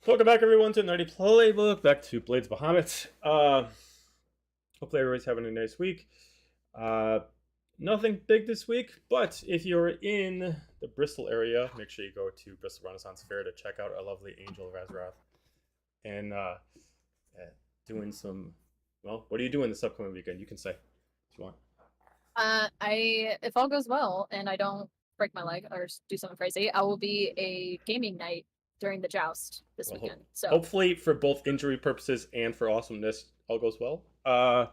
Welcome back, everyone, to Nerdy Playbook. Back to Blades Bahamut. Hopefully, everybody's having a nice week. Uh, Nothing big this week, but if you're in the Bristol area, make sure you go to Bristol Renaissance Fair to check out our lovely Angel of Azeroth. And doing some, well, what are you doing this upcoming weekend? You can say if you want. If all goes well and I don't break my leg or do something crazy, I will be a gaming night during the joust this weekend. So hopefully, for both injury purposes and for awesomeness, all goes well. I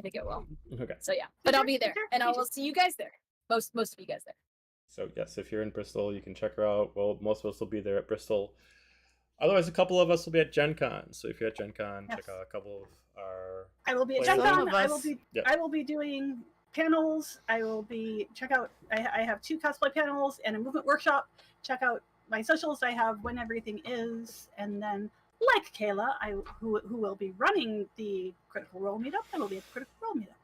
think it will. Okay. So yeah, but I'll be there, and I will see you guys there. Most of you guys there. So yes, if you're in Bristol, you can check her out. Well, most of us will be there at Bristol. Otherwise, a couple of us will be at Gen Con. So if you're at Gen Con, check out a couple of our. I will be at Gen Con. I will be doing panels. I have 2 cosplay panels and a movement workshop. Check out my socials. I have when everything is, and then like Kayla, who will be running the Critical Role meetup. I will be at the Critical Role meetup.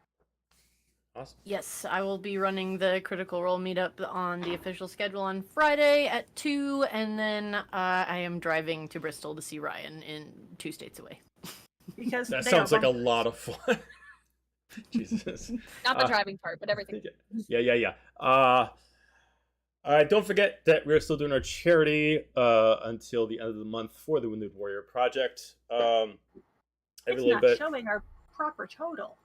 Awesome. Yes, I will be running the Critical Role meetup on the official schedule on Friday at 2, and then I am driving to Bristol to see Ryan in 2 states away. Because that sounds like a lot of fun. Jesus. Not the driving part, but everything. Yeah. Don't forget that we're still doing our charity until the end of the month for the Wounded Warrior Project. It's not showing our proper total.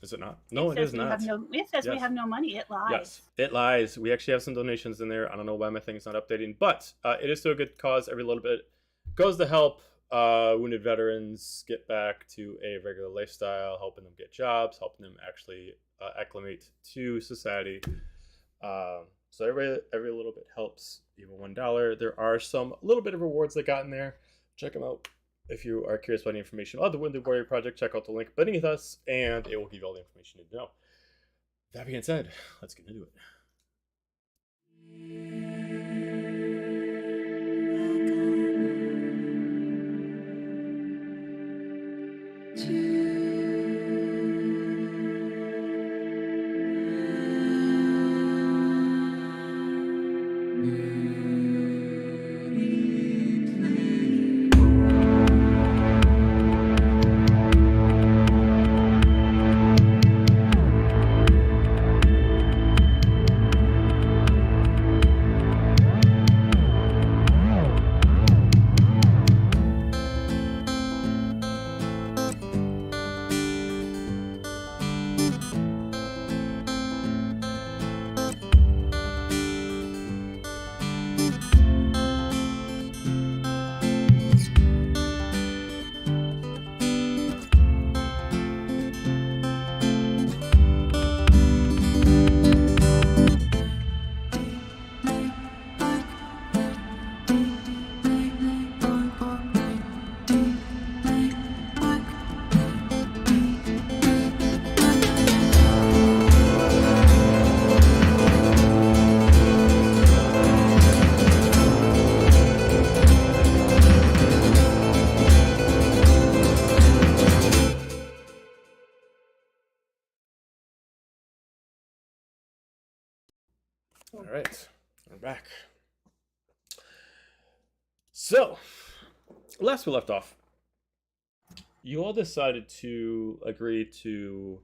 Is it not? No, it is not. It says we have no money. It lies. Yes, it lies. We actually have some donations in there. I don't know why my thing is not updating, but it is still a good cause. Every little bit goes to help wounded veterans get back to a regular lifestyle, helping them get jobs, helping them actually acclimate to society. So every little bit helps. Even $1. There are some little bit of rewards that got in there. Check them out. If you are curious about the information on the Wounded Warrior Project, check out the link beneath us, and it will give you all the information you need to know. That being said, let's get into it. All right, we're back. So, last we left off, you all decided to agree to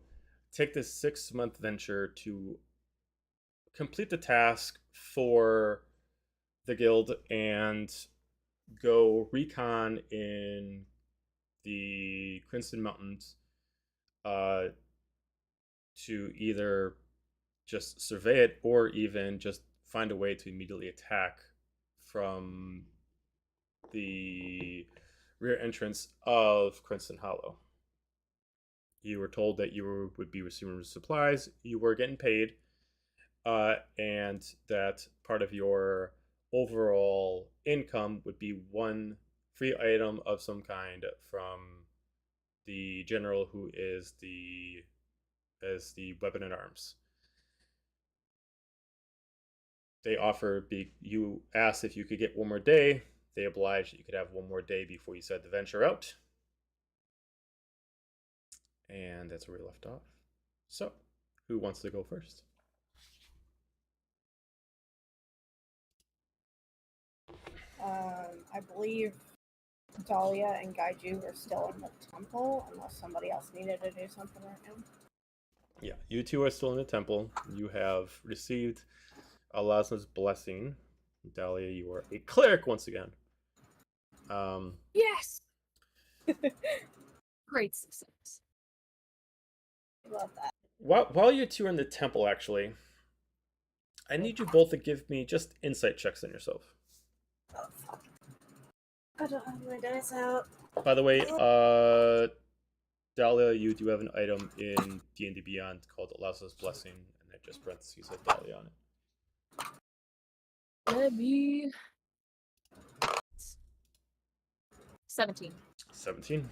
take this 6-month venture to complete the task for the guild and go recon in the Krinsten Mountains to either just survey it or even just find a way to immediately attack from the rear entrance of Krinsten Hollow. You were told that you would be receiving supplies, you were getting paid, and that part of your overall income would be 1 free item of some kind from the general who is the weapon and arms. They offer, you asked if you could get 1 more day. They obliged that you could have 1 more day before you set the venture out. And that's where we left off. So, who wants to go first? I believe Dahlia and Gaiju are still in the temple, unless somebody else needed to do something right now. Yeah, you two are still in the temple. You have received Alasna's blessing. Dahlia, you are a cleric once again. Yes! Great success. Love that. While you two are in the temple, actually, I need you both to give me just insight checks on yourself. Oh, fuck. I don't have my dice out. By the way, Dahlia, you do have an item in D&D Beyond called Alasna's Blessing, and that just parentheses said Dahlia on it. Let me... 17. 17.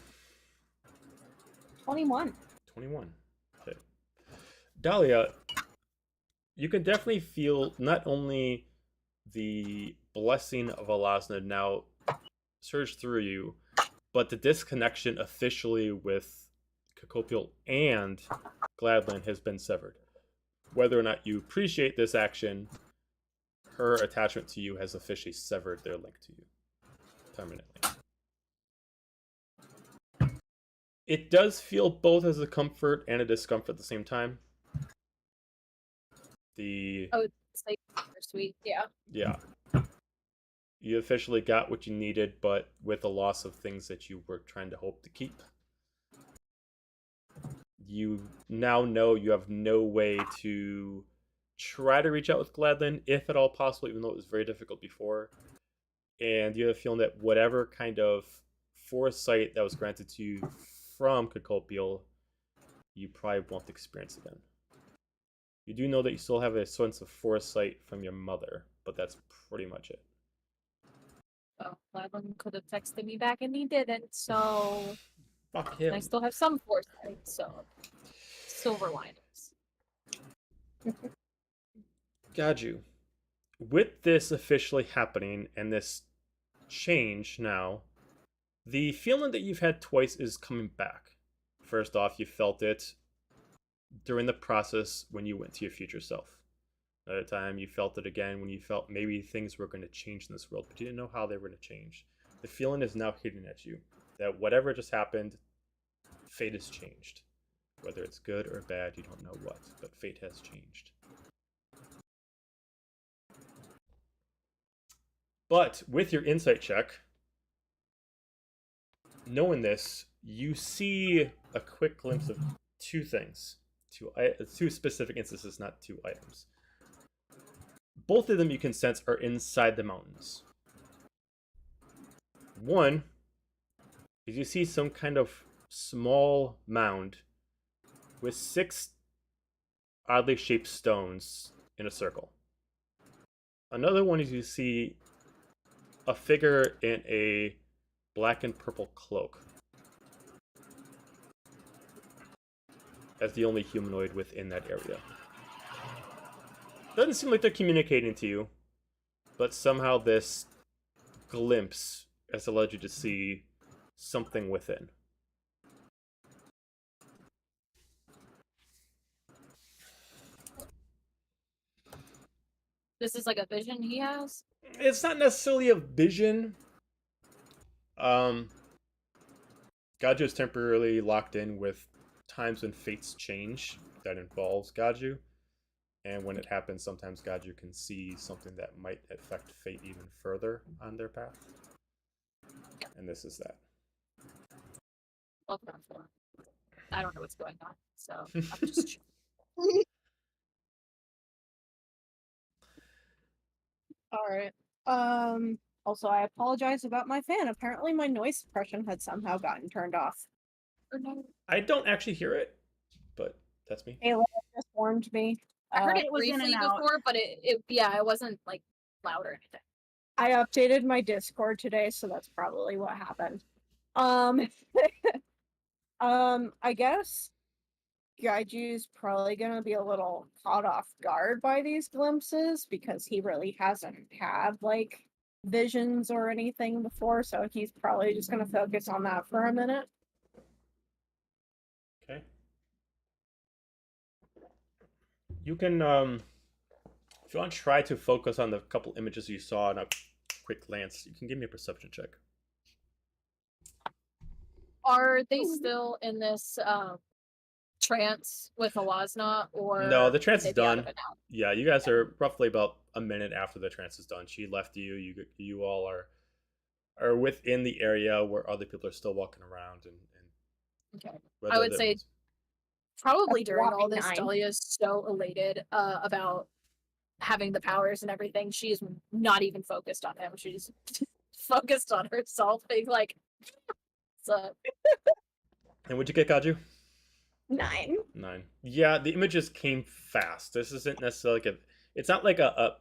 21. 21. Okay. Dahlia, you can definitely feel not only the blessing of Alasna now surge through you, but the disconnection officially with Cacopial and Gladland has been severed. Whether or not you appreciate this action, her attachment to you has officially severed their link to you permanently. It does feel both as a comfort and a discomfort at the same time. Oh, it's like sweet, yeah. Yeah. You officially got what you needed, but with the loss of things that you were trying to hope to keep. You now know you have no way to try to reach out with Gladland, if at all possible, even though it was very difficult before. And you have a feeling that whatever kind of foresight that was granted to you from Cacopial, you probably won't experience again. You do know that you still have a sense of foresight from your mother, but that's pretty much it. Well, Gladland could have texted me back and he didn't, so... Fuck him. I still have some foresight, so... Silver linings. Gaiju, with this officially happening and this change now, the feeling that you've had twice is coming back. First off, you felt it during the process when you went to your future self. Another time, you felt it again when you felt maybe things were going to change in this world, but you didn't know how they were going to change. The feeling is now hitting at you that whatever just happened, fate has changed. Whether it's good or bad, you don't know what, but fate has changed. But with your insight check, knowing this, you see a quick glimpse of two things. Two specific instances, not two items. Both of them you can sense are inside the mountains. One is you see some kind of small mound with 6 oddly shaped stones in a circle. Another one is you see a figure in a black and purple cloak as the only humanoid within that area. Doesn't seem like they're communicating to you, but somehow this glimpse has allowed you to see something within. This is like a vision he has? It's not necessarily a vision. Gajo is temporarily locked in with times when fates change that involves Gajo. And when it happens, sometimes Gajo can see something that might affect fate even further on their path. And this is that. Welcome for. I don't know what's going on, so I'm just... All right. Also, I apologize about my fan. Apparently, my noise suppression had somehow gotten turned off. I don't actually hear it, but that's me. Ayla just warned me. I heard it it was in briefly and out. before, but it wasn't like loud or anything. I updated my Discord today, so that's probably what happened. I guess Gaiju's probably gonna be a little caught off guard by these glimpses because he really hasn't had like visions or anything before, so he's probably just gonna focus on that for a minute. Okay. You can, if you want to try to focus on the couple images you saw in a quick glance. You can give me a perception check. Are they still in this trance with Awazna, or No, the trance is they'd be out done. of it now? Yeah, you guys are roughly about a minute after the trance is done. She left you. You all are within the area where other people are still walking around, and Okay. whether I would that say was- probably A during all whopping this, 9. Dahlia is so elated about having the powers and everything. She's not even focused on him. She's focused on herself, being like, so. And what'd you get, Kaju? 9. 9. Yeah, the images came fast. This isn't necessarily like it's not like a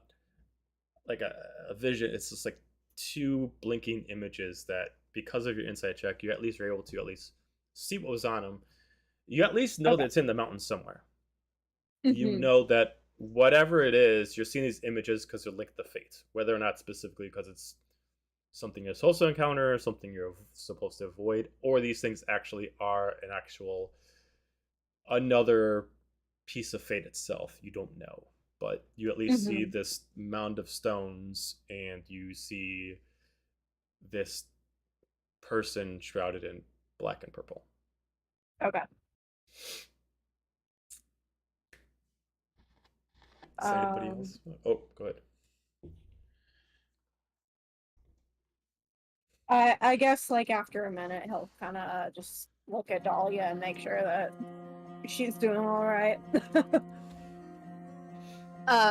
vision. It's just like 2 blinking images that, because of your insight check, you at least were able to at least see what was on them. You at least know that it's in the mountains somewhere. You know that whatever it is, you're seeing these images because they're linked to fate, whether or not specifically because it's something you're supposed to encounter, something you're supposed to avoid, or these things actually are an actual another piece of fate itself. You don't know, but you at least see this mound of stones, and you see this person shrouded in black and purple. Okay. Is anybody else? Oh, go ahead. I guess like after a minute he'll kind of just look at Dahlia and make sure that she's doing all right.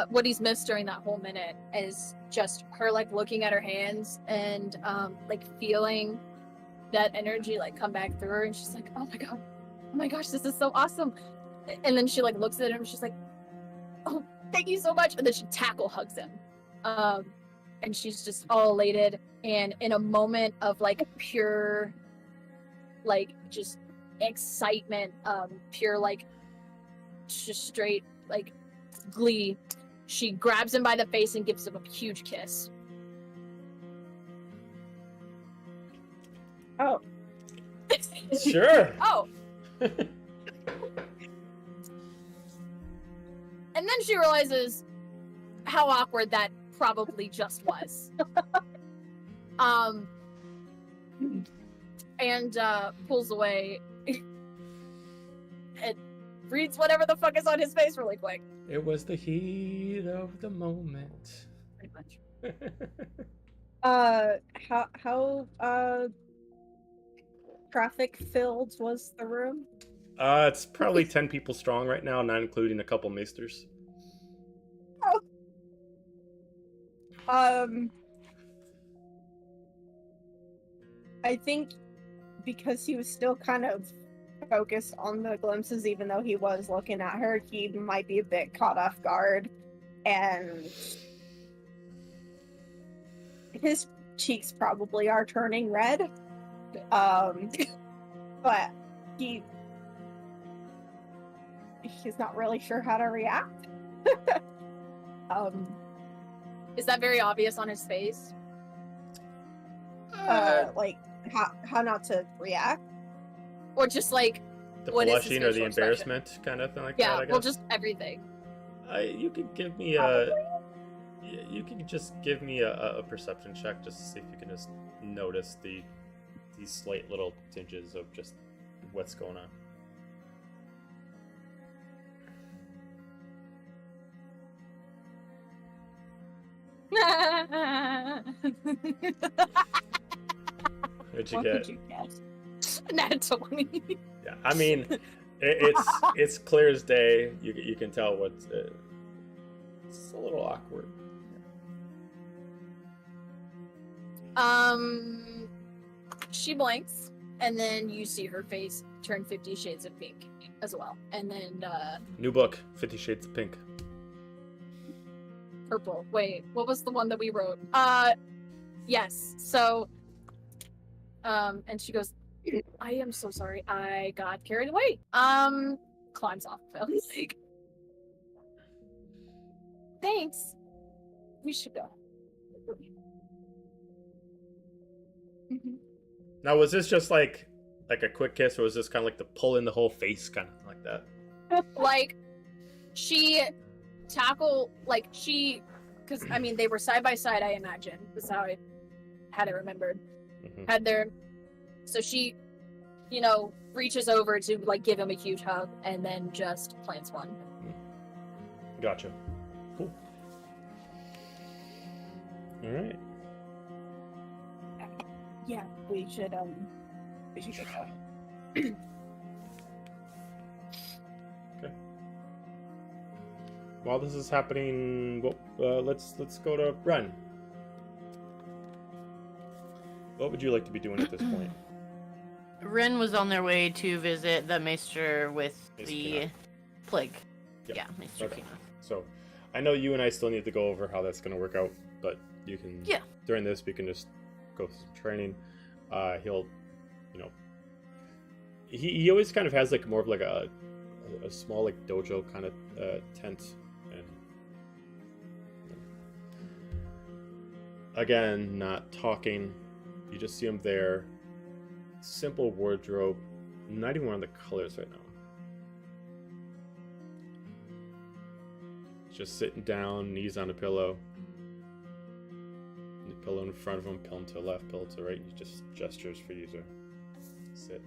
What he's missed during that whole minute is just her like looking at her hands and like feeling that energy like come back through her, and she's like, oh my gosh, this is so awesome. And then she like looks at him, she's like, oh, thank you so much. And then she tackle hugs him, and she's just all elated, and in a moment of like pure like just excitement, pure like just straight like glee, she grabs him by the face and gives him a huge kiss. Oh. Sure. Oh. And then she realizes how awkward that probably just was. And pulls away and reads whatever the fuck is on his face really quick. It was the heat of the moment. Pretty much. How traffic filled was the room? It's probably 10 people strong right now, not including a couple maesters. I think because he was still kind of focused on the glimpses, even though he was looking at her, he might be a bit caught off guard, and his cheeks probably are turning red. But he's not really sure how to react. Is that very obvious on his face? Like how not to react, or just like The what is his blushing or the facial expression? embarrassment kind of thing like Yeah, that, I guess. well, just everything. You can give me a perception check just to see if you can just notice these slight little tinges of just what's going on. What'd you what get? could you guess? Nat 20. Yeah, I mean, it's clear as day. You can tell what's it's a little awkward. She blinks, and then you see her face turn 50 shades of pink as well, and then New book, 50 Shades of Pink. purple. Wait, what was the one that we wrote? Yes. So, and she goes, I am so sorry. I got carried away. Climbs off. Like, thanks. We should go. Mm-hmm. Now, was this just like a quick kiss, or was this kind of like the pull in the whole face kind of like that? Like, she tackle, like, she, because, I mean, they were side by side, I imagine. That's how I had it remembered. Mm-hmm. So she, reaches over to like give him a huge hug and then just plants one. Gotcha. Cool. All right. Yeah, we should get going. Okay. While this is happening, let's go to Ren. What would you like to be doing at this point? Ren was on their way to visit the Maester with the plague. Yep. Yeah, Maester Okay. Kina. So, I know you and I still need to go over how that's going to work out, but you can. Yeah. During this, we can just go through some training. He'll, he always kind of has like more of like a small like dojo kind of tent, and again, not talking. You just see him there. Simple wardrobe. Not even one of the colors right now. Just sitting down, knees on a pillow. The pillow in front of him, pillow to the left, pillow to the right. He just gestures for you to sit.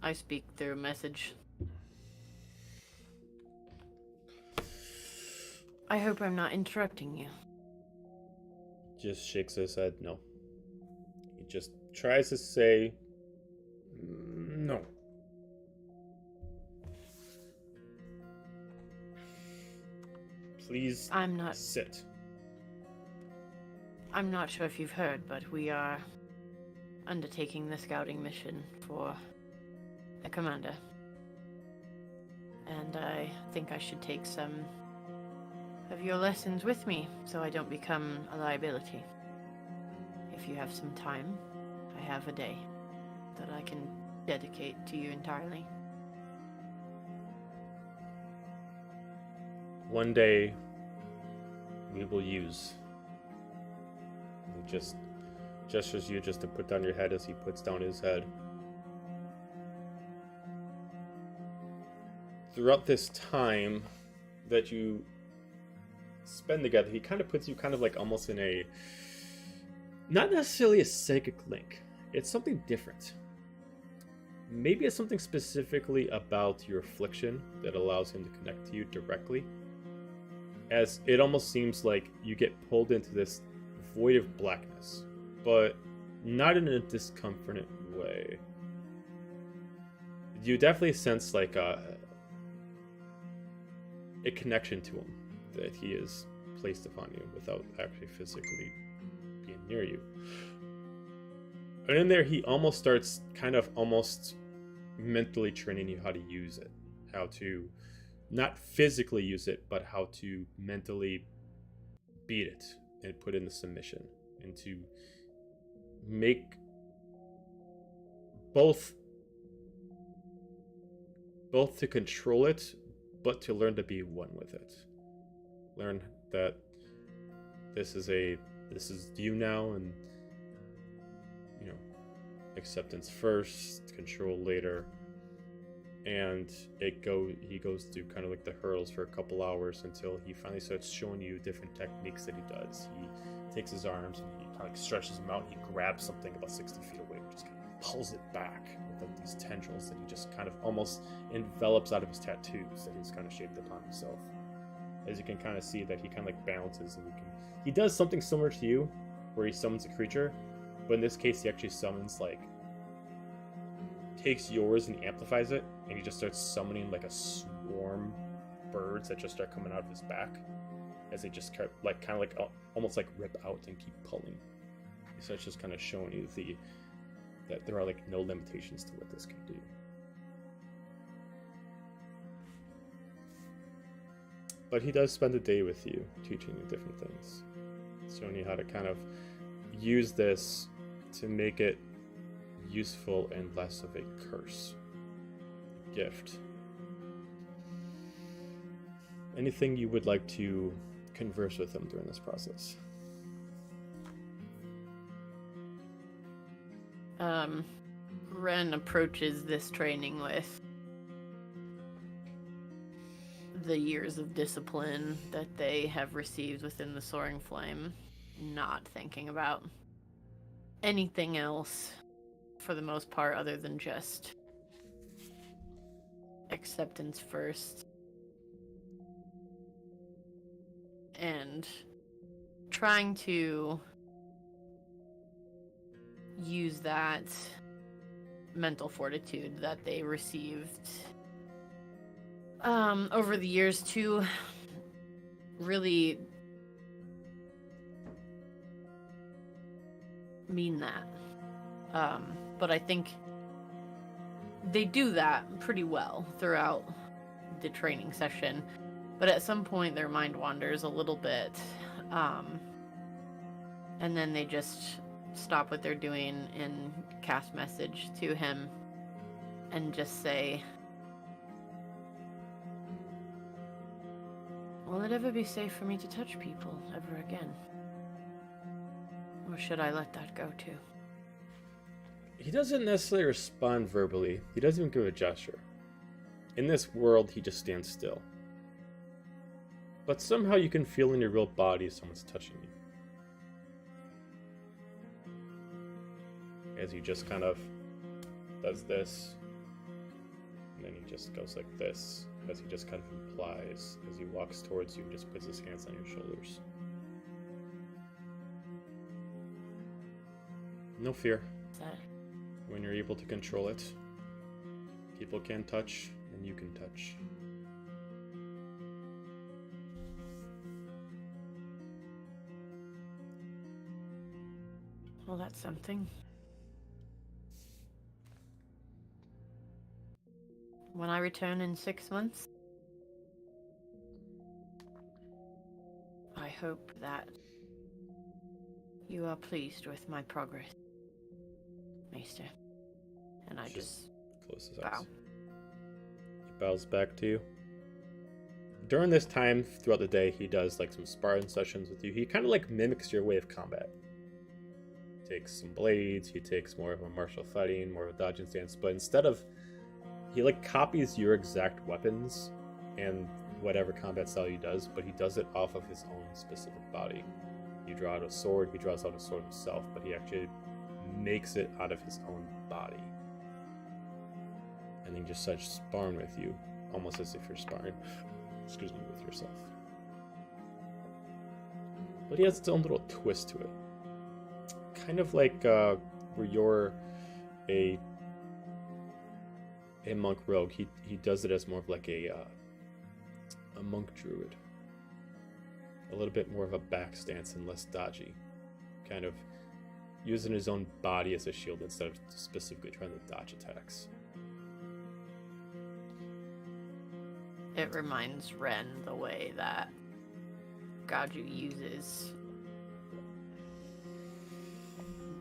I speak through message. I hope I'm not interrupting you. Just shakes his head, no. He just tries to say, no. Please sit. I'm not sure if you've heard, but we are undertaking the scouting mission for a commander. And I think I should take some of your lessons with me so I don't become a liability. If you have some time, I have a day that I can dedicate to you entirely. One day, we will use. He just gestures you just to put down your head as he puts down his head. Throughout this time that you spend together, he kind of puts you kind of like almost in a, not necessarily a psychic link. It's something different. Maybe it's something specifically about your affliction that allows him to connect to you directly. As it almost seems like you get pulled into this void of blackness, but not in a discomforting way. You definitely sense like a connection to him that he is placed upon you without actually physically being near you. And in there, he almost starts kind of almost mentally training you how to use it, how to not physically use it, but how to mentally beat it and put into submission, and to make both to control it, but to learn to be one with it. Learn that this is you now, and acceptance first, control later. And he goes through kind of like the hurdles for a couple hours until he finally starts showing you different techniques that he does. He takes his arms and he kind of like stretches them out, and he grabs something about 60 feet away and just kind of pulls it back with like these tendrils that he just kind of almost envelops out of his tattoos that he's kind of shaped upon himself. As you can kind of see that he kind of like balances, and he does something similar to you where he summons a creature, but in this case he actually summons takes yours and amplifies it, and he just starts summoning like a swarm of birds that just start coming out of his back as they just almost like rip out and keep pulling. So it's just kind of showing you that there are like no limitations to what this can do. But he does spend a day with you, teaching you different things, showing you how to kind of use this to make it useful and less of a curse. Gift. Anything you would like to converse with him during this process? Ren approaches this training with the years of discipline that they have received within the Soaring Flame, not thinking about anything else for the most part other than just acceptance first. And trying to use that mental fortitude that they received over the years to really mean that. But I think they do that pretty well throughout the training session. But at some point their mind wanders a little bit. And then they just stop what they're doing and cast message to him and just say, will it ever be safe for me to touch people ever again? Or should I let that go too? He doesn't necessarily respond verbally. He doesn't even give a gesture. In this world, he just stands still. But somehow you can feel in your real body someone's touching you. As he just kind of does this, and then he just goes like this, as he just kind of implies, as he walks towards you and just puts his hands on your shoulders. No fear. When you're able to control it, people can touch, and you can touch. Well, that's something. When I return in 6 months, I hope that you are pleased with my progress, Maester. And I just close his bow. eyes. He bows back to you. During this time, throughout the day, he does like some sparring sessions with you. He kind of like mimics your way of combat. He takes some blades, he takes more of a martial fighting, more of a dodging stance, but instead of, he like copies your exact weapons and whatever combat style he does, but he does it off of his own specific body. You draw out a sword, he draws out a sword himself, but he actually makes it out of his own body. And he just starts sparring with you, almost as if you're sparring, with yourself. But he has its own little twist to it. Kind of like where you're a monk rogue, he does it as more of like a monk druid. A little bit more of a back stance and less dodgy. Kind of using his own body as a shield instead of specifically trying to dodge attacks. It reminds Ren the way that Gaju uses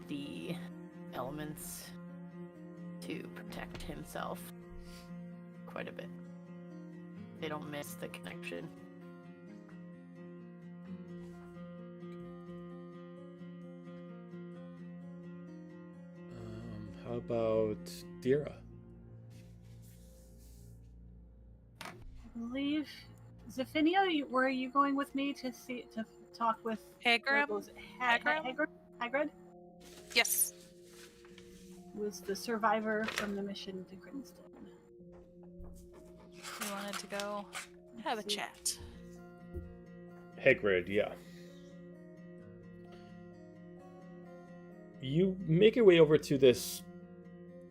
the elements to protect himself quite a bit. They don't miss the connection. How about Dira? I believe Zephinia, were you going with me to talk with Hagrid? Hagrid? Yes. Was the survivor from the mission to Krinsten. We wanted to go have a chat. Hagrid, yeah. You make your way over to this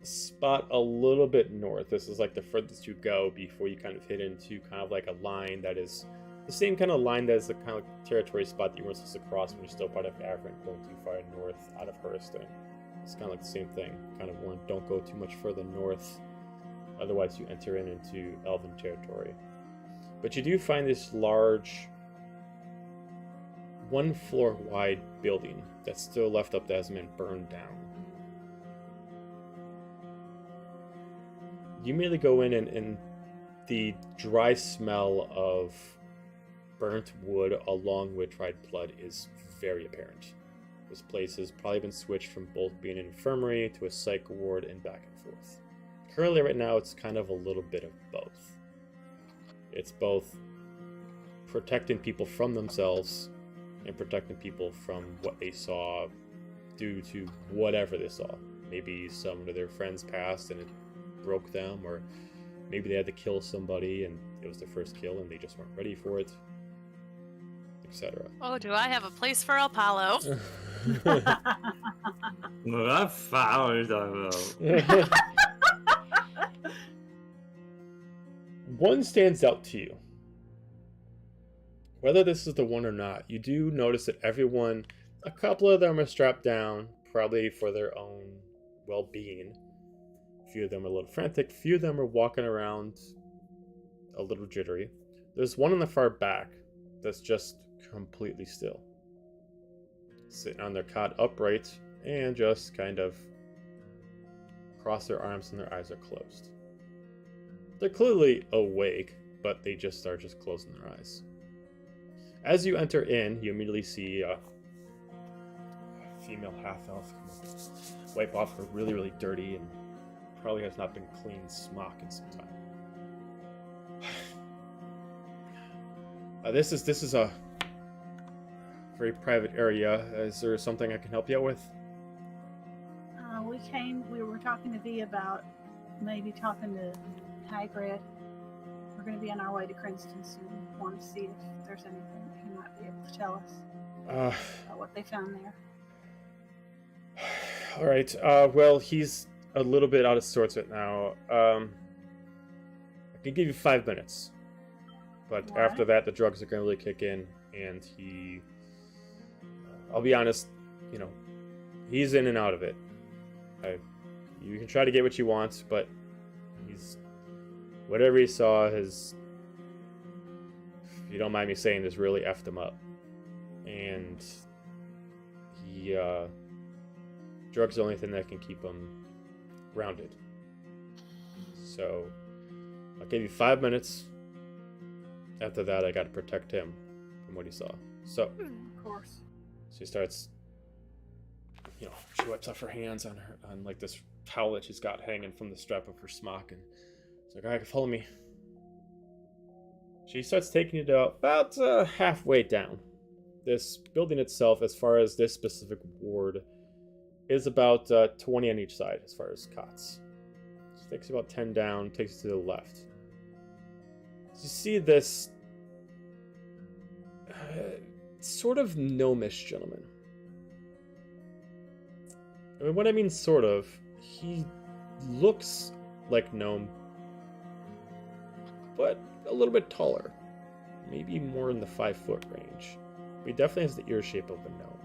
spot a little bit north. This is like the furthest you go before you kind of hit into kind of like a line that is the same kind of line that is the kind of territory spot that you weren't supposed to cross when you're still part of Averant going too far north out of Hurston. It's kind of like the same thing. Kind of warned, don't go too much further north, otherwise you enter into Elven territory. But you do find this large, 1 floor wide building that's still left up that hasn't been burned down. You immediately go in and the dry smell of burnt wood along with dried blood is very apparent. This place has probably been switched from both being an infirmary to a psych ward and back and forth. Currently right now it's kind of a little bit of both. It's both protecting people from themselves and protecting people from what they saw due to whatever they saw. Maybe some of their friends passed and it broke them, or maybe they had to kill somebody and it was their first kill and they just weren't ready for it, etc. Oh, do I have a place for Apollo? Well, I'm found, I One stands out to you. Whether this is the one or not, you do notice that everyone, a couple of them are strapped down, probably for their own well-being. A few of them are a little frantic. A few of them are walking around a little jittery. There's one in the far back that's just completely still. Sitting on their cot upright and just kind of cross their arms and their eyes are closed. They're clearly awake, but they just are just closing their eyes. As you enter in, you immediately see a female half-elf wipe off her really, really dirty and probably has not been cleaned smock in some time. This is a very private area. Is there something I can help you out with? We were talking to V about maybe talking to Hagrid. We're going to be on our way to Krinsten soon. Want to see if there's anything that he might be able to tell us about what they found there. All right. Well, he's a little bit out of sorts right now. I can give you 5 minutes, but What? after that, the drugs are going to really kick in, and he. I'll be honest. He's in and out of it. You can try to get what you want, but he's. Whatever he saw has, if you don't mind me saying, has really effed him up. And he, drugs are the only thing that can keep him grounded. So, I'll give you 5 minutes. After that, I gotta protect him from what he saw. So, Of course. she starts, she wipes off her hands on like this towel that she's got hanging from the strap of her smock, and it's like, all right, follow me. She starts taking it about halfway down. This building itself, as far as this specific ward, is about 20 on each side as far as cots. She takes about 10 down, takes it to the left. So you see this sort of gnomish gentleman. I mean, what I mean sort of, he looks like gnome, but a little bit taller. Maybe more in the 5-foot range. But he definitely has the ear shape of a gnome.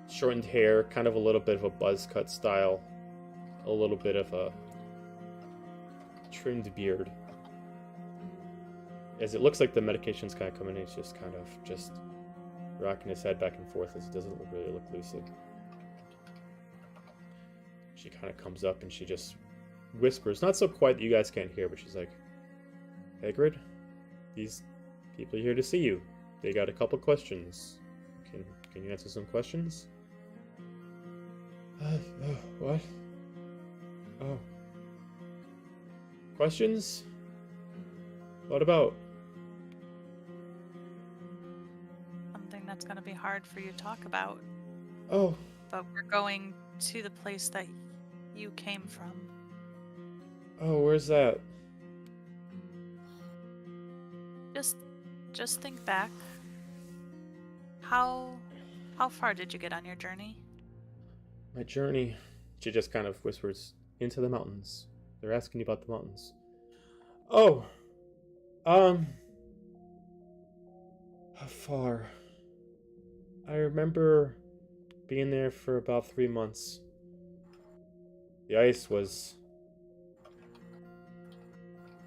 Shortened hair, kind of a little bit of a buzz cut style. A little bit of a trimmed beard. As it looks like the medication's kind of coming in, he's just kind of just rocking his head back and forth as he doesn't really look lucid. She kind of comes up and she just whispers, not so quiet that you guys can't hear, but she's like, Hagrid, these people are here to see you. They got a couple questions. Can you answer some questions? What? Oh. Questions? What about? Something that's going to be hard for you to talk about. Oh. But we're going to the place that you came from. Oh, where's that? Just think back. How far did you get on your journey? My journey, she just kind of whispers, into the mountains. They're asking you about the mountains. Oh, how far? I remember being there for about 3 months. The ice was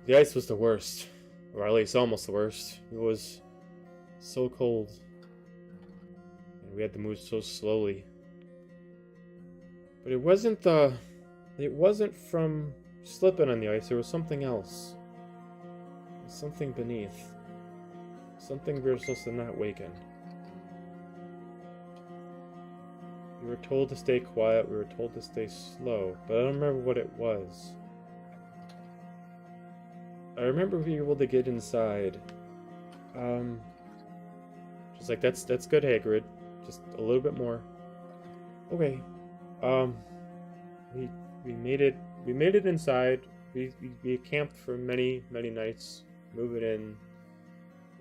the worst, or at least almost the worst. It was so cold, and we had to move so slowly. But it wasn't from slipping on the ice. There was something else. Something beneath. Something we were supposed to not waken. We were told to stay quiet. We were told to stay slow. But I don't remember what it was. I remember being able to get inside. She's like, that's good, Hagrid. Just a little bit more. Okay. We made it inside. We camped for many nights, moving in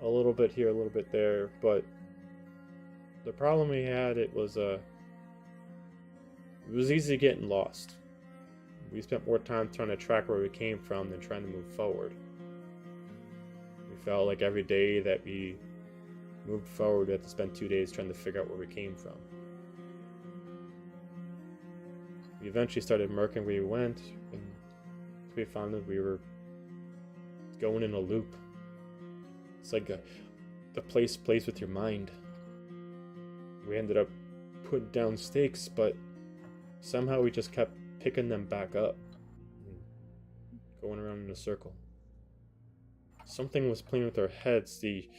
a little bit here, a little bit there, but the problem we had, it was easy getting lost. We spent more time trying to track where we came from than trying to move forward. We felt like every day that we moved forward, we had to spend 2 days trying to figure out where we came from. We eventually started marking where we went, and we found that we were going in a loop. It's like the place plays with your mind. We ended up putting down stakes, but somehow we just kept picking them back up, going around in a circle. Something was playing with our heads. The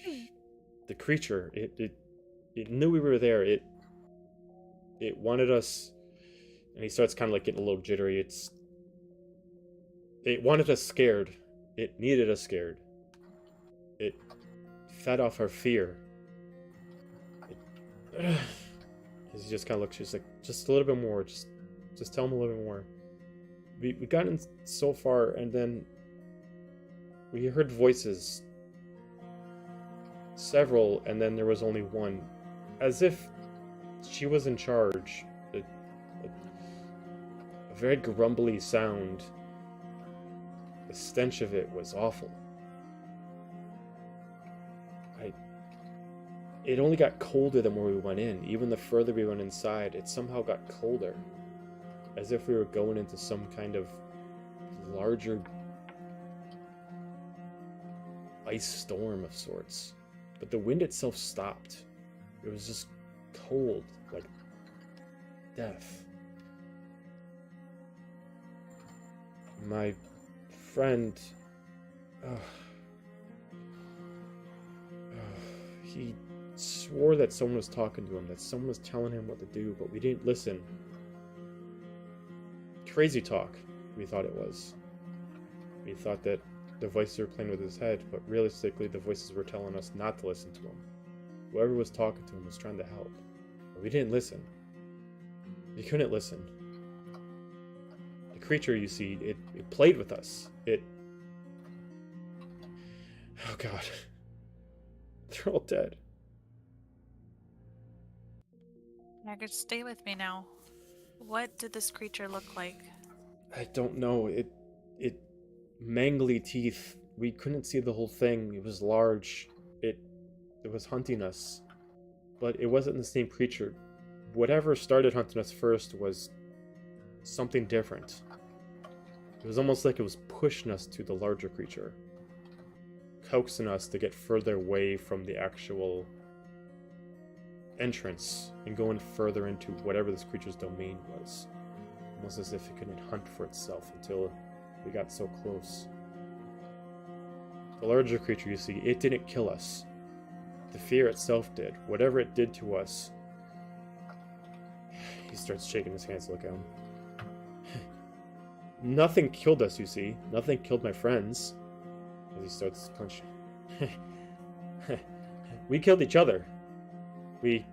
creature, it knew we were there. It wanted us, and he starts kind of like getting a little jittery. It wanted us scared. It needed us scared. It fed off our fear. He just kind of looks. She's like, just a little bit more. Just tell him a little bit more. We got in so far, and then we heard voices. Several, and then there was only one. As if she was in charge. A very grumbly sound. The stench of it was awful. It only got colder the more we went in. Even the further we went inside, it somehow got colder. As if we were going into some kind of larger ice storm of sorts. But the wind itself stopped. It was just cold, like death. My friend, he swore that someone was talking to him, that someone was telling him what to do, but we didn't listen. Crazy talk, we thought it was. We thought that the voices were playing with his head, but realistically the voices were telling us not to listen to him. Whoever was talking to him was trying to help, but we didn't listen. We couldn't listen. The creature, you see, it played with us. Oh god. They're all dead. Hagrid, stay with me now. What did this creature look like? I don't know. It mangly teeth. We couldn't see the whole thing. It was large. It was hunting us. But it wasn't the same creature. Whatever started hunting us first was something different. It was almost like it was pushing us to the larger creature, coaxing us to get further away from the actual entrance and going further into whatever this creature's domain was. Almost as if it couldn't hunt for itself until we got so close. The larger creature, you see, it didn't kill us. The fear itself did. Whatever it did to us. He starts shaking his hands to look at him. Nothing killed us, you see. Nothing killed my friends. As he starts punching. We killed each other. They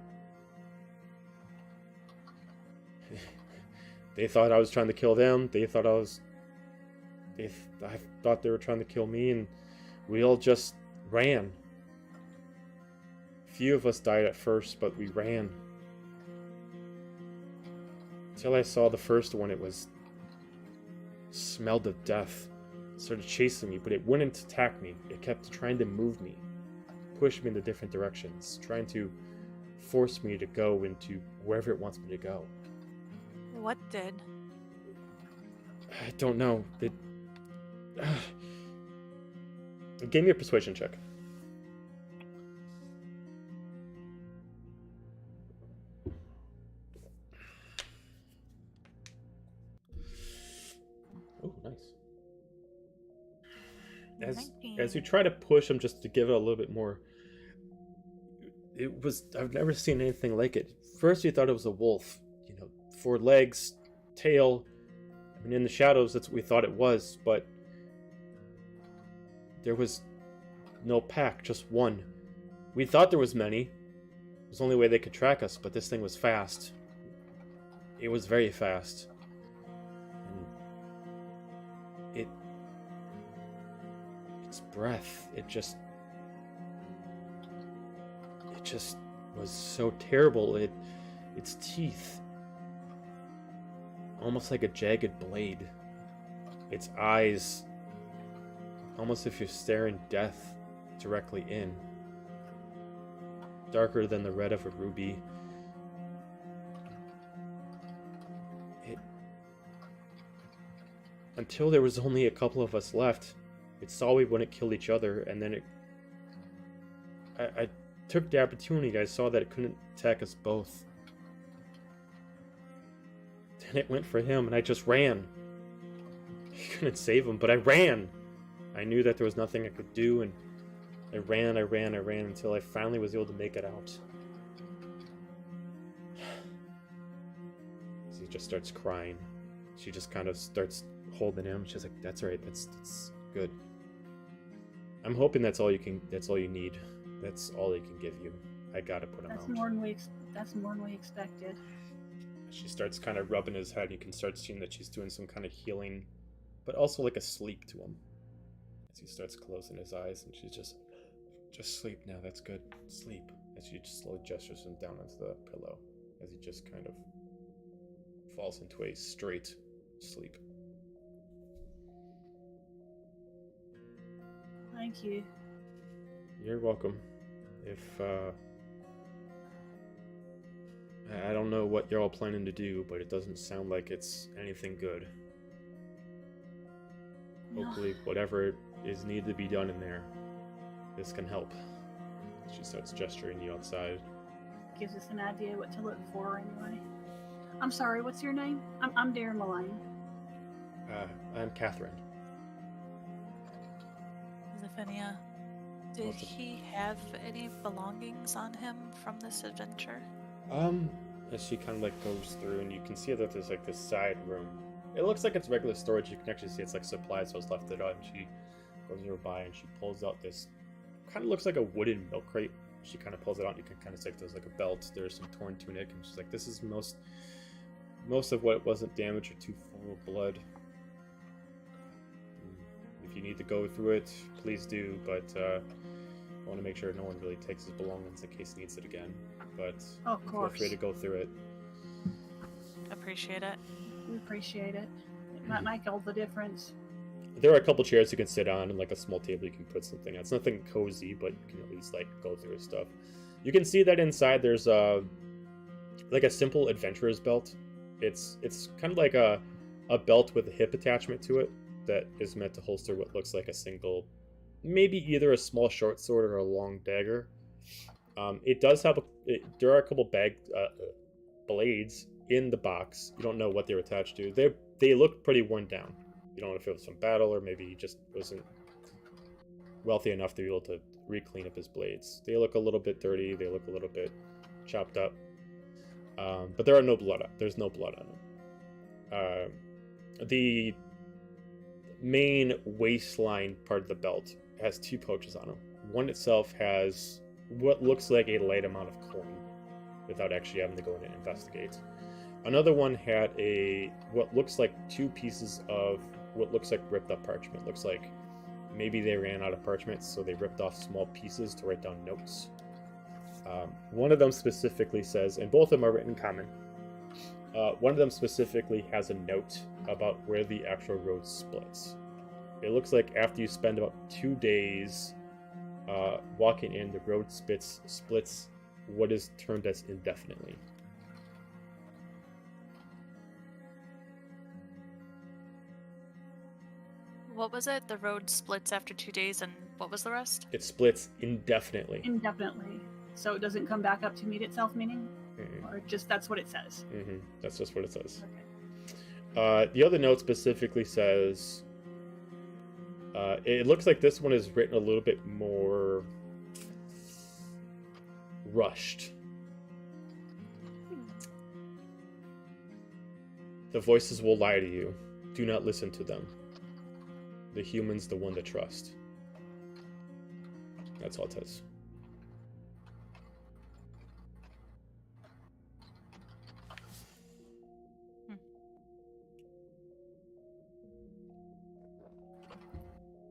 thought I was trying to kill them. I thought they were trying to kill me, and we all just ran. Few of us died at first, but we ran. Until I saw the first one, it smelled of death. It started chasing me, but it wouldn't attack me. It kept trying to move me, push me in the different directions, trying to force me to go into wherever it wants me to go. What did? I don't know. It gave me a persuasion check. Oh, nice. As you try to push him just to give it a little bit more, I've never seen anything like it. First you thought it was a wolf, 4 legs, tail. I mean, in the shadows, that's what we thought it was, but there was no pack, just one. We thought there was many. It was the only way they could track us, but this thing was fast. It was very fast. And its breath, it just was so terrible. Its teeth, almost like a jagged blade. Its eyes, almost if you're staring death directly in. Darker than the red of a ruby. Until there was only a couple of us left, it saw we wouldn't kill each other, and then I took the opportunity. I saw that it couldn't attack us both. Then it went for him, and I just ran. I couldn't save him, but I ran. I knew that there was nothing I could do, and I ran until I finally was able to make it out. He just starts crying. She just kind of starts holding him. She's like, "That's right. That's good. I'm hoping that's all you need. That's all they can give you. I gotta put him out." That's more than we expected. She starts kind of rubbing his head. You can start seeing that she's doing some kind of healing, but also like a sleep to him. As he starts closing his eyes, and she's just sleep now. That's good. Sleep. As she just slowly gestures him down onto the pillow, as he just kind of falls into a straight sleep. Thank you. You're welcome. If I don't know what you're all planning to do, but it doesn't sound like it's anything good. No. Hopefully, whatever is needed to be done in there, this can help. She starts gesturing you outside. Gives us an idea what to look for anyway. I'm sorry, what's your name? I'm Darren Malign. I'm Catherine. Zephania, did he have any belongings on him from this adventure? As she kind of like goes through, and you can see that there's like this side room. It looks like it's regular storage. You can actually see it's like supplies, so it's left it on. She goes nearby and she pulls out this kind of looks like a wooden milk crate. She kind of pulls it out. You can kind of see there's like a belt. There's some torn tunic, and she's like, "This is most of what wasn't damaged or too full of blood. If you need to go through it, please do, but I want to make sure no one really takes his belongings in case he needs it again. But of course, feel free to go through it." Appreciate it. We appreciate it. It might make all the difference. There are a couple chairs you can sit on and like a small table you can put something on. It's nothing cozy, but you can at least like go through his stuff. You can see that inside there's like a simple adventurer's belt. It's kind of like a belt with a hip attachment to it that is meant to holster what looks like a single, maybe either a small short sword or a long dagger. It does have there are a couple blades in the box. You don't know what they're attached to. They look pretty worn down. You don't know if it was from battle or maybe he just wasn't wealthy enough to be able to re-clean up his blades. They look a little bit dirty. They look a little bit chopped up. But there's no blood on them. The main waistline part of the belt has two pouches on them. One itself has what looks like a light amount of coin without actually having to go in and investigate. Another one had what looks like two pieces of what looks like ripped up parchment. Looks like maybe they ran out of parchment, so they ripped off small pieces to write down notes. One of them specifically says, and both of them are written in common, one of them specifically has a note about where the actual road splits. It looks like after you spend about 2 days walking in, the road splits what is termed as indefinitely. What was it? The road splits after 2 days, and what was the rest? It splits indefinitely. Indefinitely. So it doesn't come back up to meet itself, meaning? Mm-hmm. Or just that's what it says? Mm-hmm. That's just what it says. Okay. The other note specifically says, it looks like this one is written a little bit more rushed. The voices will lie to you. Do not listen to them. The human's the one to trust. That's all it says.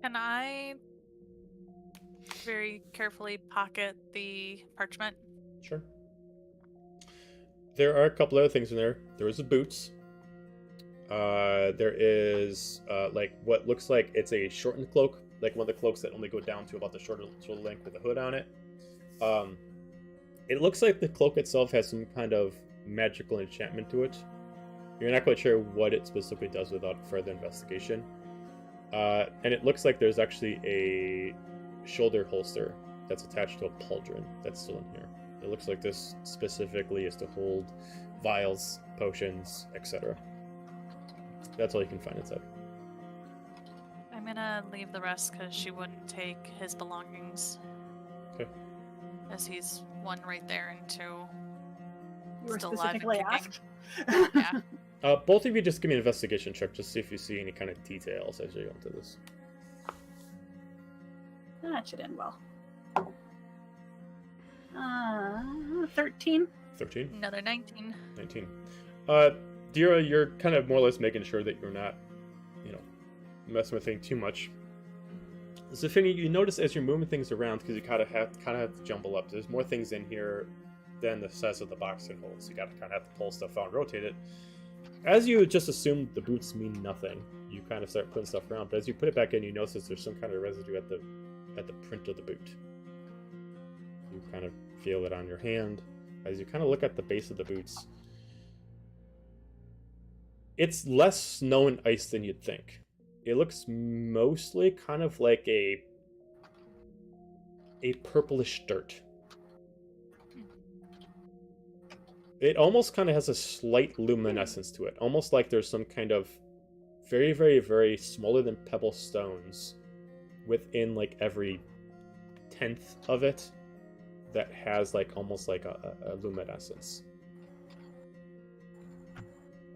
Can I very carefully pocket the parchment? Sure. There are a couple other things in there. There is the boots. There is like what looks like it's a shortened cloak, like one of the cloaks that only go down to about the shoulder length with a hood on it. It looks like the cloak itself has some kind of magical enchantment to it. You're not quite sure what it specifically does without further investigation. And it looks like there's actually a shoulder holster that's attached to a pauldron that's still in here. It looks like this specifically is to hold vials, potions, etc. That's all you can find inside. I'm gonna leave the rest because she wouldn't take his belongings. Okay. As he's one right there and two You were still alive and specifically kicking. asked. Yeah. Both of you just give me an investigation check, just see if you see any kind of details as you go into this. That should end well. 13. 13? Another 19. 19. Dira, you're kind of more or less making sure that you're not, messing with things too much. Zafini, you notice as you're moving things around, because you kind of have to jumble up. There's more things in here than the size of the box can hold, so you got to kind of have to pull stuff out and rotate it. As you just assume the boots mean nothing, you kind of start putting stuff around. But as you put it back in, you notice there's some kind of residue at the print of the boot. You kind of feel it on your hand. As you kind of look at the base of the boots, it's less snow and ice than you'd think. It looks mostly kind of like a purplish dirt. It almost kind of has a slight luminescence to it, almost like there's some kind of very, very, very smaller than pebble stones within like every 10th of it that has like almost like a luminescence.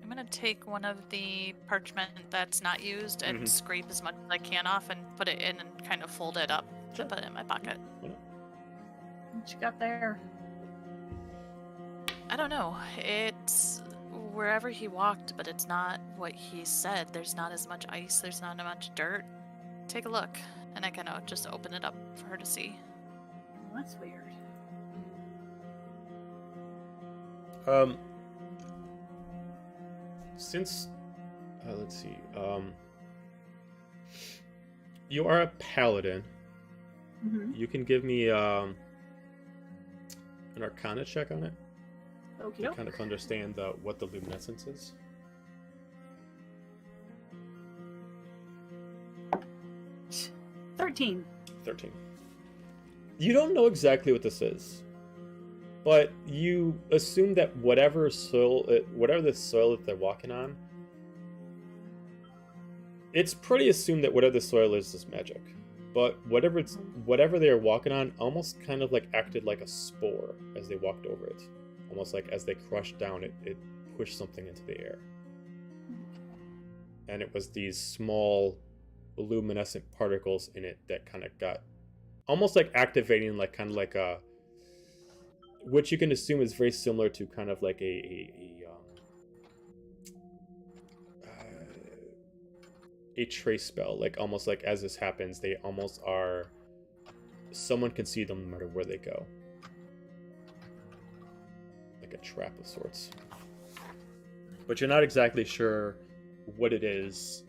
I'm gonna take one of the parchment that's not used and scrape as much as I can off and put it in and kind of fold it up and put it in my pocket. What you got there? I don't know. It's wherever he walked, but it's not what he said. There's not as much ice, there's not as much dirt. Take a look. And I kind of just open it up for her to see. Well, that's weird. Since, let's see, you are a paladin. You can give me an Arcana check on it. Okay. To kind of understand what the luminescence is. 13. 13. You don't know exactly what this is, but you assume that whatever the soil that they're walking on, it's pretty assumed that whatever the soil is magic. But whatever they are walking on, almost kind of like acted like a spore as they walked over it. Almost like as they crushed down, it pushed something into the air. And it was these small luminescent particles in it that kind of got almost like activating, like kind of like a, which you can assume is very similar to kind of like a trace spell. Like almost like as this happens, they almost are, someone can see them no matter where they go. Like a trap of sorts. But you're not exactly sure what it is,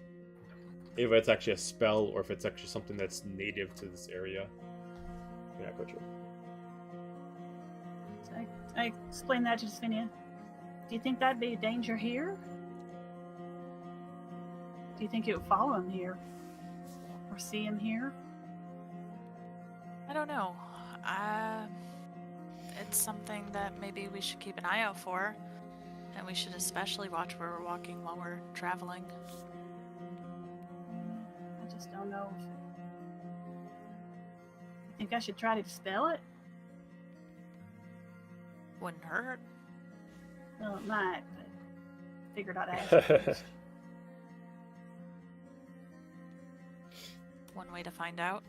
if it's actually a spell or if it's actually something that's native to this area. You're not quite sure. So I explained that to Svinia. Do you think that'd be a danger here? Do you think it would follow him here? Or see him here? I don't know. It's something that maybe we should keep an eye out for. And we should especially watch where we're walking while we're traveling. I just don't know. You think I should try to dispel it? Wouldn't hurt. Well, it might, but figured I'd ask. first. One way to find out.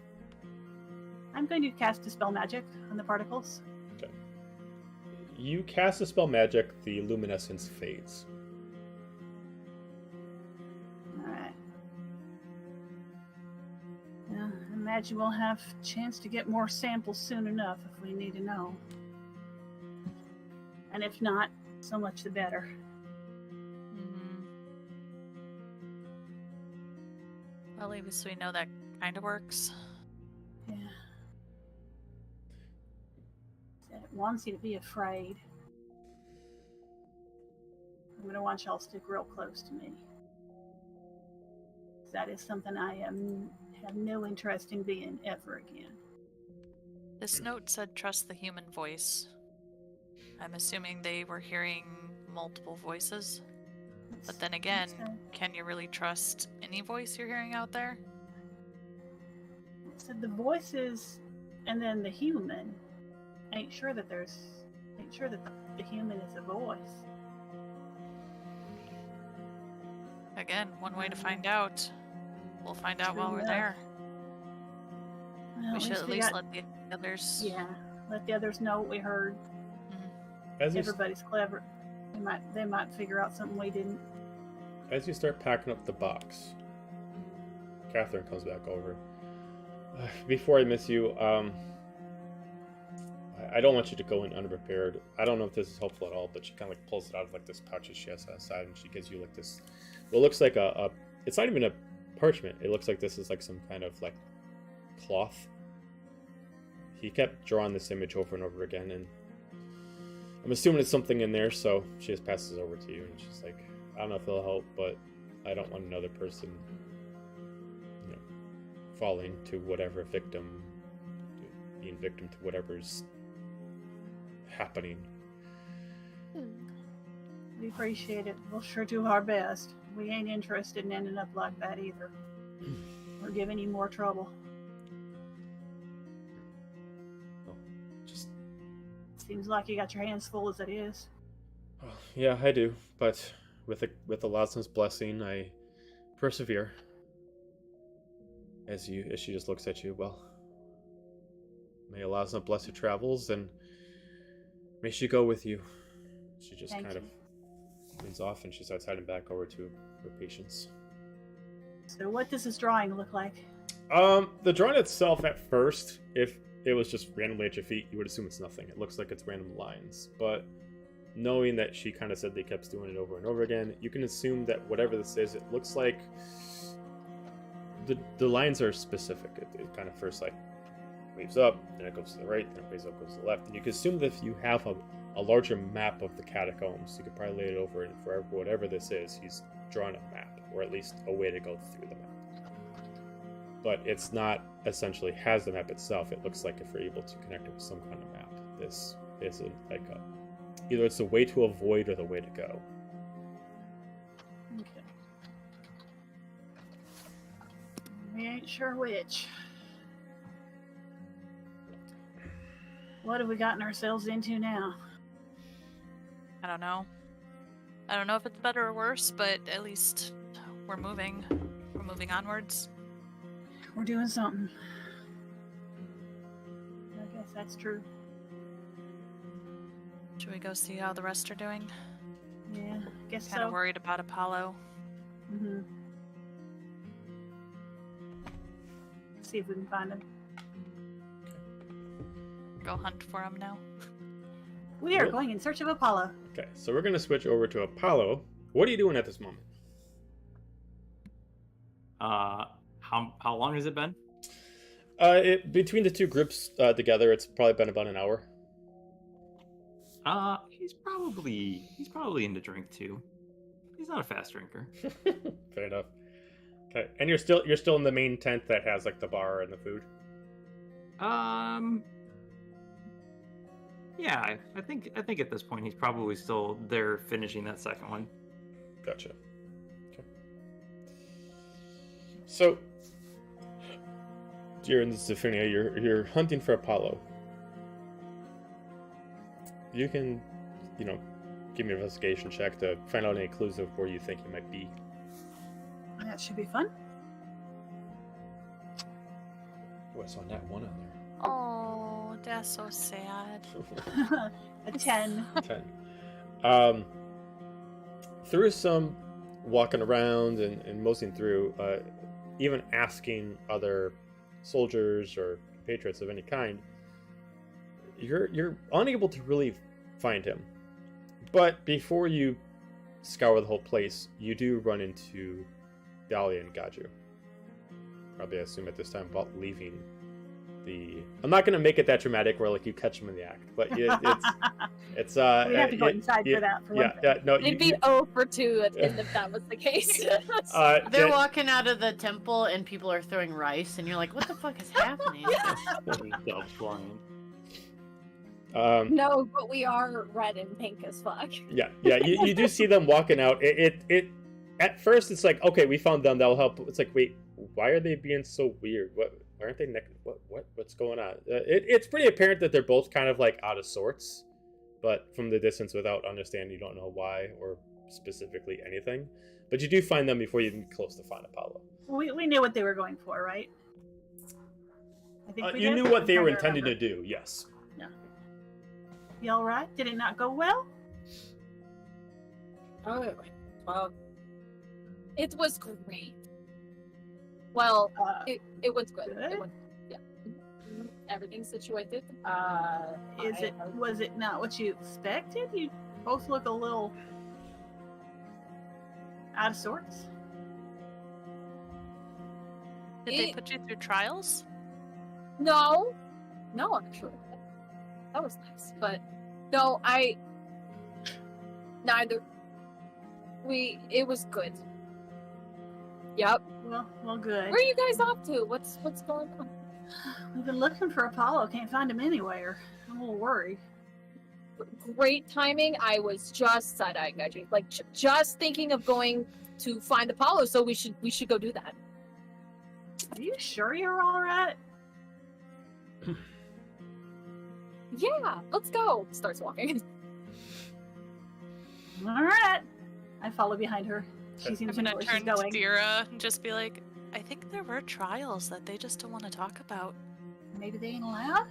I'm going to cast Dispel Magic on the particles. Okay. You cast Dispel Magic, the luminescence fades. Alright. Well, I imagine we'll have a chance to get more samples soon enough if we need to know. And if not, so much the better. Well, at least we know that kind of works. Yeah. Said it wants you to be afraid. I'm going to want y'all to stick real close to me. That is something I have no interest in being ever again. This note said trust the human voice. I'm assuming they were hearing multiple voices. But then again, can you really trust any voice you're hearing out there? So the voices and then the human. Ain't sure that the human is a voice. Again, one way to find out. We'll find out while we're there. Well, we should at least let the others... Yeah, let the others know what we heard. Everybody's clever. They might figure out something we didn't. As you start packing up the box, Catherine comes back over. Before I miss you, I don't want you to go in unprepared. I don't know if this is helpful at all, but she kind of like pulls it out of like this pouch that she has outside, and she gives you like this. What looks like a. It's not even a parchment. It looks like this is like some kind of like cloth. He kept drawing this image over and over again, and I'm assuming it's something in there, so she just passes it over to you, and she's like, I don't know if it'll help, but I don't want another person, falling to whatever being victim to whatever's happening. We appreciate it. We'll sure do our best. We ain't interested in ending up like that either. We're giving you more trouble. Seems like you got your hands full as it is. Oh, yeah, I do. But with Elasna's blessing, I persevere. As she just looks at you, well, may Elasna bless your travels, and may she go with you. She just kind of leans off, and she starts heading back over to her patients. So what does this drawing look like? The drawing itself, at first, if it was just randomly at your feet, you would assume it's nothing. It looks like it's random lines. But knowing that she kind of said they kept doing it over and over again, you can assume that whatever this is, it looks like the lines are specific. It kind of first like waves up, then it goes to the right, then it waves up, goes to the left. And you can assume that if you have a larger map of the catacombs, you could probably lay it over, and for whatever this is, he's drawn a map, or at least a way to go through the map. But it's not essentially has the map itself. It looks like if we're able to connect it with some kind of map, this isn't like either it's the way to avoid or the way to go. Okay. We ain't sure which. What have we gotten ourselves into now? I don't know. I don't know if it's better or worse, but at least we're moving. We're moving onwards. We're doing something. I guess that's true. Should we go see how the rest are doing? Yeah, I guess so. Kind of worried about Apollo. Mm-hmm. See if we can find him. Go hunt for him now. We are going in search of Apollo. Okay, so we're going to switch over to Apollo. What are you doing at this moment? How long has it been? Between the two groups together, it's probably been about an hour. He's probably into drink too. He's not a fast drinker. Fair enough. Okay, and you're still in the main tent that has like the bar and the food. Yeah, I think at this point he's probably still there finishing that second one. Gotcha. Okay. So, you're in Zephynia. You're hunting for Apollo. You can, give me an investigation check to find out any clues of where you think he might be. That should be fun. Oh, I saw that one on there. Oh, that's so sad. A 10. 10. Through some walking around and moseying through, even asking other soldiers or compatriots of any kind, you're unable to really find him. But before you scour the whole place, you do run into Dahlia and Gaju. Probably, I assume at this time, about leaving the... I'm not going to make it that dramatic where like you catch them in the act, but it's We have to go inside for that. For one thing. no, It'd be 0 for 2 if that was the case. They're walking out of the temple and people are throwing rice, and you're like, what the fuck is happening? No, but we are red and pink as fuck. Yeah, you do see them walking out. It at first it's like, okay, we found them, that'll help. It's like, wait, why are they being so weird? Why aren't they what's going on? It's pretty apparent that they're both kind of like out of sorts, but from the distance, without understanding, you don't know why or specifically anything. But you do find them before you get close to find Apollo. We knew what they were going for, right? I think You knew what they were intending to do. Yes. Yeah. You all right? Did it not go well? Oh, well, It was great. Well, it was good. Good? It was, yeah. Everything's situated. Was it not what you expected? You both look a little out of sorts. Did they put you through trials? No, actually, that was nice. But no, neither. It was good. Yep. Well, good. Where are you guys off to? What's going on? We've been looking for Apollo. Can't find him anywhere. I'm a little worried. Great timing. I was just side-eyeing Gaju, like just thinking of going to find Apollo. So we should go do that. Are you sure you're all right? Yeah, let's go. Starts walking. All right. I follow behind her. She I'm seems to know gonna where she's turn to going. Dira and just be like, I think there were trials that they just don't want to talk about. Maybe they ain't allowed?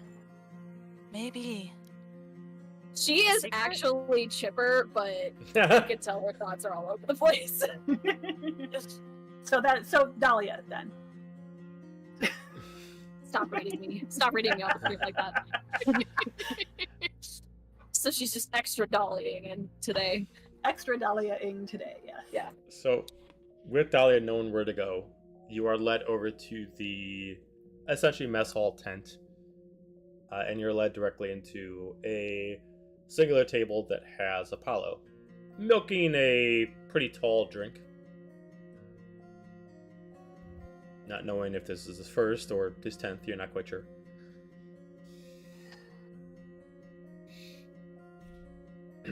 Maybe. She is Secret? actually chipper, but you can tell her thoughts are all over the place. So Dahlia then. Stop reading me. Stop reading me on the screen like that. So she's just extra dollying in today. Extra Dahlia-ing today, yes. Yeah. So, with Dahlia knowing where to go, you are led over to the essentially mess hall tent, and you're led directly into a singular table that has Apollo milking a pretty tall drink. Not knowing if this is his first or his 10th, you're not quite sure.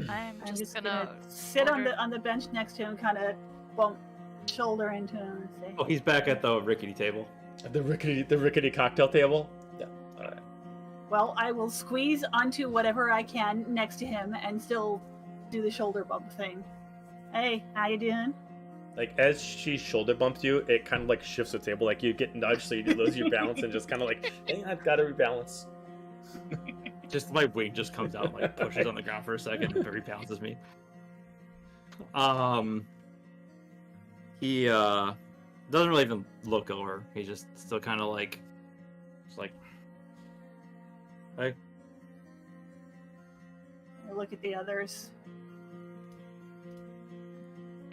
I'm I'm just gonna sit on the bench next to him, kind of bump shoulder into him and say, Oh, he's back at the rickety table. The rickety cocktail table? Yeah. Alright. well, I will squeeze onto whatever I can next to him and still do the shoulder bump thing. Hey, how you doing? Like, as she shoulder bumps you, it kind of like shifts the table. Like, you get nudged, so you lose your balance and just kind of like, hey, I've got to rebalance. Just my weight just comes out, like pushes on the ground for a second and rebalances me. He doesn't really even look over. He's just still kind of like, just like, hey. I look at the others.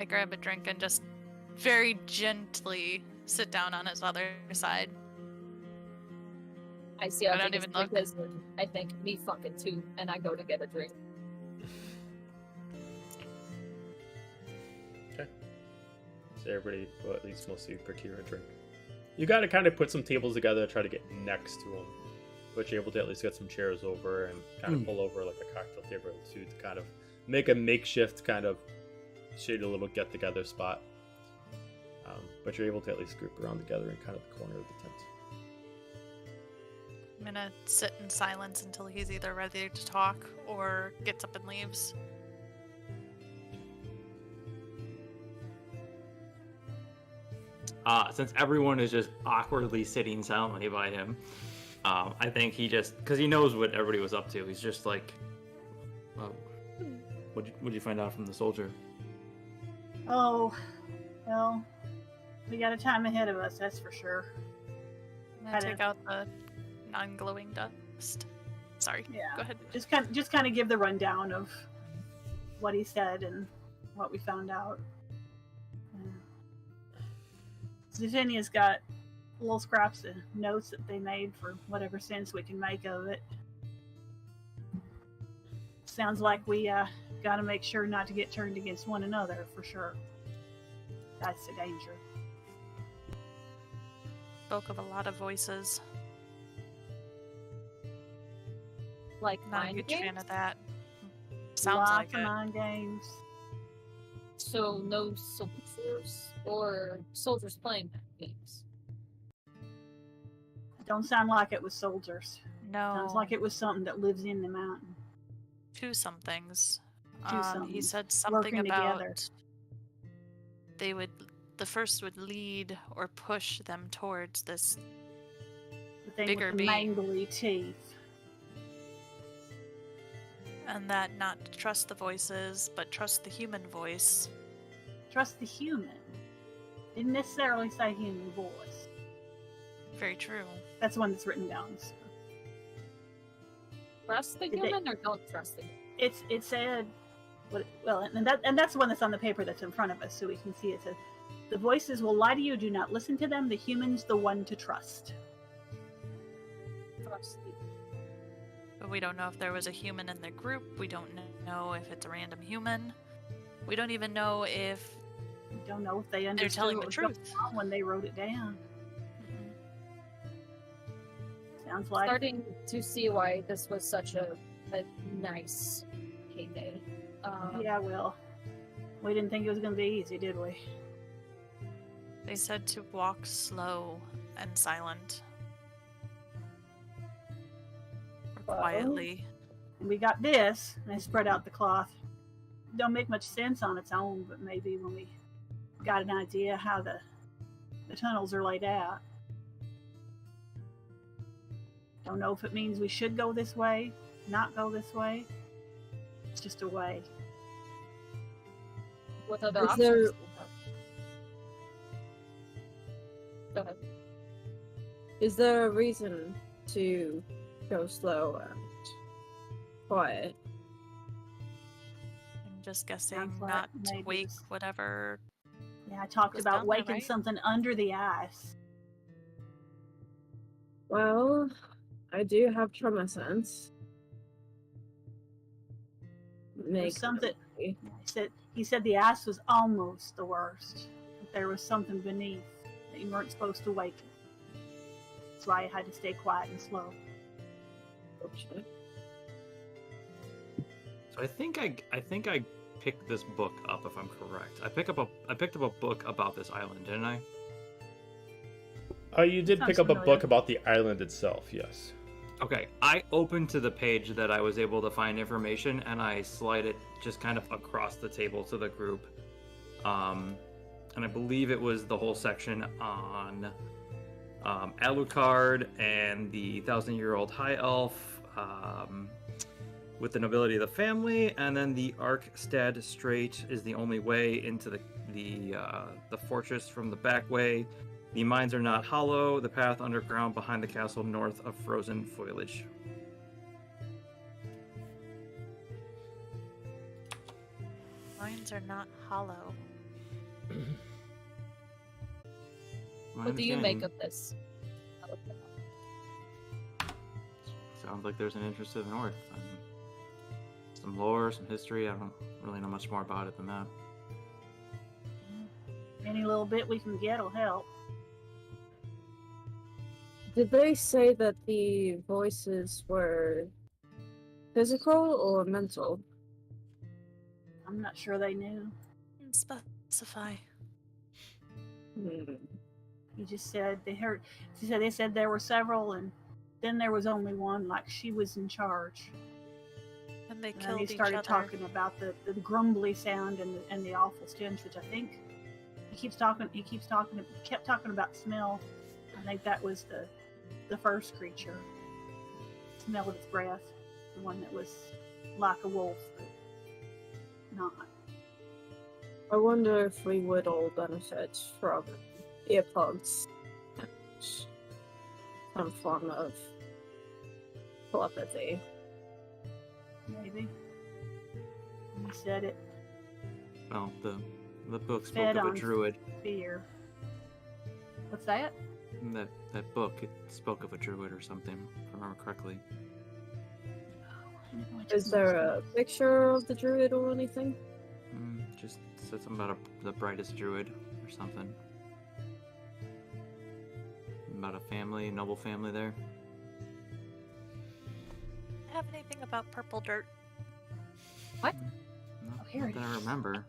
I grab a drink and just very gently sit down on his other side. I see how I don't big his even look. drink is. I think me fucking too, and I go to get a drink. Okay. So everybody, well, at least most of you, procure a drink. You got to kind of put some tables together to try to get next to him, but you're able to at least get some chairs over and kind of pull over like a cocktail table to kind of make a makeshift kind of shade a little get-together spot. But you're able to at least group around together in kind of the corner of the tent. I'm gonna sit in silence until he's either ready to talk or gets up and leaves. Since everyone is just awkwardly sitting silently by him, I think he just, because he knows what everybody was up to, he's just like, oh, what'd you find out from the soldier? Oh, well, we got a time ahead of us, that's for sure. I'm gonna take out the non-glowing dust. Sorry. Yeah. Go ahead. Just kind of give the rundown of what he said and what we found out. Zefinia's got little scraps of notes that they made for whatever sense we can make of it. Sounds like we got to make sure not to get turned against one another, for sure. That's the danger. Spoke of a lot of voices. Like Not a mind huge games? fan of that. Sounds Lots like of it. mind games. So no soldiers or soldiers playing games? Don't sound like it was soldiers. No. Sounds like it was something that lives in the mountain. Two somethings. Two He somethings said something working about together. the first would lead or push them towards this. The thing Bigger with the being. mangly teeth. And that not to trust the voices, but trust the human voice. Trust the human. Didn't necessarily say human voice. Very true. That's the one that's written down. So. Trust the Did they- human or don't trust the human? It said, and that's the one that's on the paper that's in front of us, so we can see it. Says, the voices will lie to you. Do not listen to them. The human's the one to trust. Trust the But we don't know if there was a human in the group. We don't know if it's a random human. We don't even know if We don't know if they understood they're telling what the was going truth. on when they wrote it down. Sounds like starting to see why this was such a nice heyday. yeah. Well, we didn't think it was going to be easy, did we? They said to walk slow and silent. Or Well. quietly. And we got this, and I spread out the cloth. Don't make much sense on its own, but maybe when we got an idea how the tunnels are laid out. Don't know if it means we should go this way, not go this way. It's just a way. What other Is options? there- do you have? Go ahead. Is there a reason to go slow and quiet? I'm just guessing Sounds like not to maybe wake this- whatever. Yeah, I talked Was about down there, waking right? something under the ice. Well, I do have trauma sense. Make something- memory. He said the ice was almost the worst. But there was something beneath that you weren't supposed to waken. That's why I had to stay quiet and slow. Gotcha. So I think I picked this book up, if I'm correct. I picked up a book about this island, didn't I? You did Sounds pick up a familiar. book about the island itself, yes. Okay, I opened to the page that I was able to find information, and I slide it just kind of across the table to the group. And I believe it was the whole section on Alucard and the 1,000-year-old High Elf, with the nobility of the family, and then the Arkstad Strait is the only way into the fortress from the back way. The mines are not hollow. The path underground behind the castle north of frozen foliage. Mines are not hollow. My What do you make understanding- of this? Sounds like there's an interest to the north. Some lore, some history. I don't really know much more about it than that. Any little bit we can get will help. Did they say that the voices were physical or mental? I'm not sure they knew. Didn't specify. He just said they heard. They said there were several, and then there was only one. Like she was in charge. And they And then killed he each started other. talking about the grumbly sound and the awful stench, which I think he kept talking about smell. I think that was the first creature. Smell of its breath. The one that was like a wolf, but not. I wonder if we would all benefit from earplugs and some form of telepathy. Maybe. You said it. Well, the book spoke Fed of a on druid. fear. What's that? That book, it spoke of a druid or something, if I remember correctly. Is there a picture of the druid or anything? Just said something about the brightest druid or something. About a family, a noble family there. Have anything about purple dirt? What? No, Oh, here not it that I is. remember.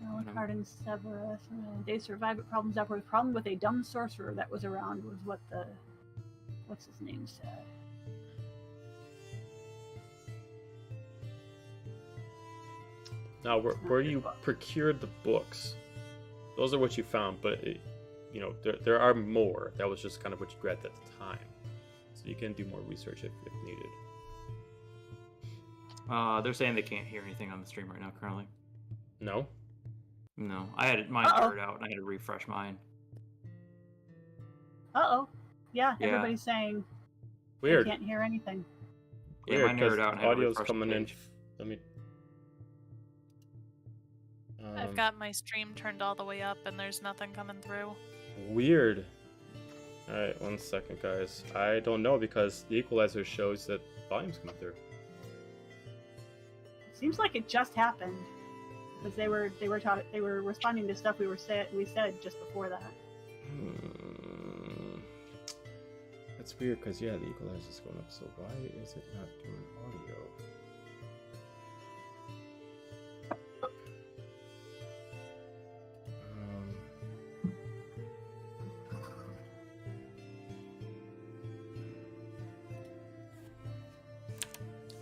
Alucard and Severus. They survived but problems upward. The problem with a dumb sorcerer that was around was what the what's his name said. Now, where you procured the books, those are what you found, but there are more. That was just kind of what you grabbed at the time, so you can do more research if needed. They're saying they can't hear anything on the stream right now currently. No. No, I had mine blurred out and I had to refresh mine. Yeah, Yeah. everybody's saying Weird. they can't hear anything. Yeah, Weird, mine narrowed because out and I had to audio's refresh the coming in. page. Let me. I've got my stream turned all the way up and there's nothing coming through. Weird. All right, 1 second, guys. I don't know because the equalizer shows that volume's coming through. Seems like it just happened because they were responding to stuff we said just before that. That's weird because the equalizer's going up. So why is it not doing audio?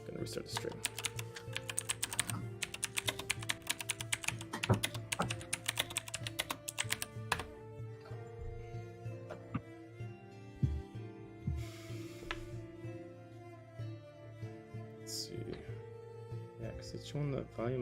Gonna restart the stream. Let's see. Yeah, because it's showing the volume's